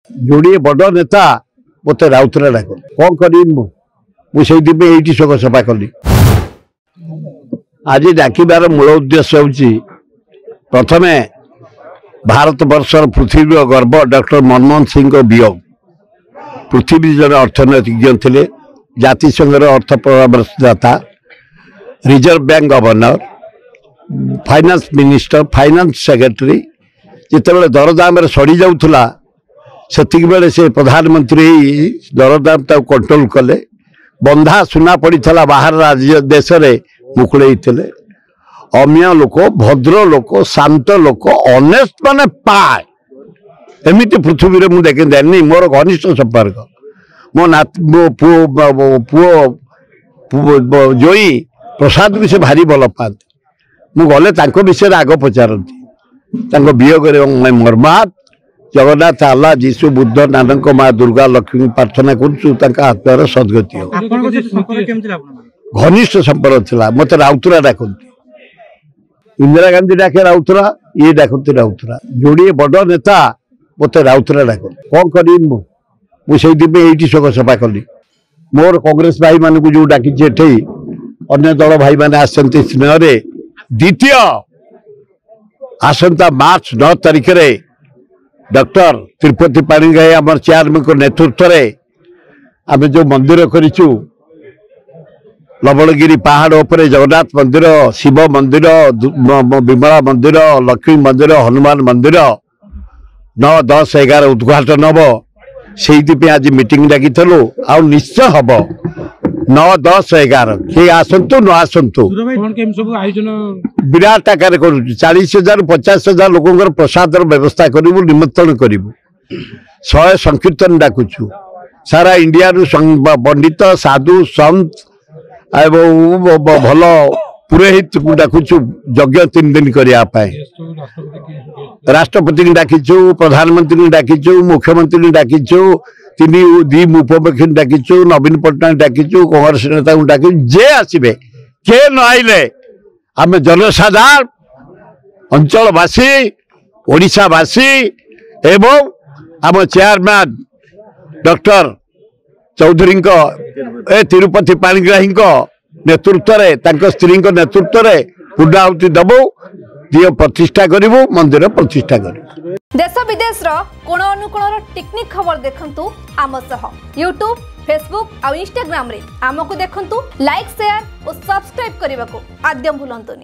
जोड़े बड़ नेता मत राउतरा डाक कौन करी मुझे शोक सफा कली। आज डाकिबार मूल उद्देश्य हूँ प्रथम भारत वर्षर पृथ्वी गर्व डॉक्टर मनमोहन सिंह वियोग। पृथ्वी जन अर्थनैतिज्ञ थे, जातिसंघर अर्थ परामर्शदाता, reserve bank governor, finance minister, finance secretary. जिते दरदाम सड़ी जाऊला सेतिक बेले से प्रधानमंत्री दरदाम कंट्रोल कले। बंधा सुना पड़ा बाहर राज्य देश में मुकुड़े अम्य लोक, भद्र लोक, शांत लोक, ऑनेस्ट माने पाए एमती पृथ्वी में देखे जानी। मोर घनिष्ठ संपर्क मो पुओ जोई प्रसाद भी से भारी भल पाती। मुझे विषय आग पचारती वियोग मर्माहत। जगन्नाथ, आल्ला, जीशु, बुद्ध, नानक, माँ दुर्गा, लक्ष्मी प्रार्थना करुत्मार सदगति हो। घनिष्ठ संपर्क था। मत राउतरा डाकती, इंदिरा गांधी डाके राउतरा, ये डाकती राउतरा। जोड़े बड़ नेता मत राउतरा डाक कौन करी मुझे शोक सफा कली। मोर कांग्रेस भाई मान को जो डाकी अन्य दल भाई मैंने आसती स्नेह द्वितीय आसंता मार्च 9 तारिख में डॉक्टर तिरुपति पाणिग्राही आम चेयरमैन को नेतृत्व में आम जो मंदिर करूँ लवणगिरी पहाड़ उपरे जगन्नाथ मंदिर, शिव मंदिर, विमला मंदिर, लक्ष्मी मंदिर, हनुमान मंदिर 9, 10, 11 उद्घाटन हम। से आज मीटिंग डाकी आ निश्चय हम 9, 10, 11 किए आसतु न आसतु विराट आकार करूँ। 40,000 50,000 लोक प्रसाद व्यवस्था करूँ, निमंत्रण करूँ, 100 संकीर्तन डाकुचु। सारा इंडिया पंडित, साधु, संत भल पुरोहित को डाकुचु यज्ञ 3 दिन करने। राष्ट्रपति को डाकीचु, प्रधानमंत्री को डाकीचु, मुख्यमंत्री को डाकीचु, 2 उपमुख्यमंत्री डाकीचु, नवीन पट्टनायक डाकीचु, कांग्रेस नेता को डाकी जे आसबे के न आइले आम जनसाधारण अंचलवासी ओडिशावासी एवं आम चेयरमैन डॉक्टर चौधरी तिरुपति पाणिग्राही नेतृत्व में स्त्री नेतृत्व में पूर्णाहुति दबू दियो प्रतिष्ठा करूँ, मंदिर प्रतिष्ठा करूँ। देश विदेश कोण अनुकोण टेक्निक खबर देखंतु आम सह यूट्यूब, फेसबुक और इंस्टाग्राम रे आमको देखंतु। लाइक, शेयर और सब्सक्राइब करने को आद्य भूलंतुनी।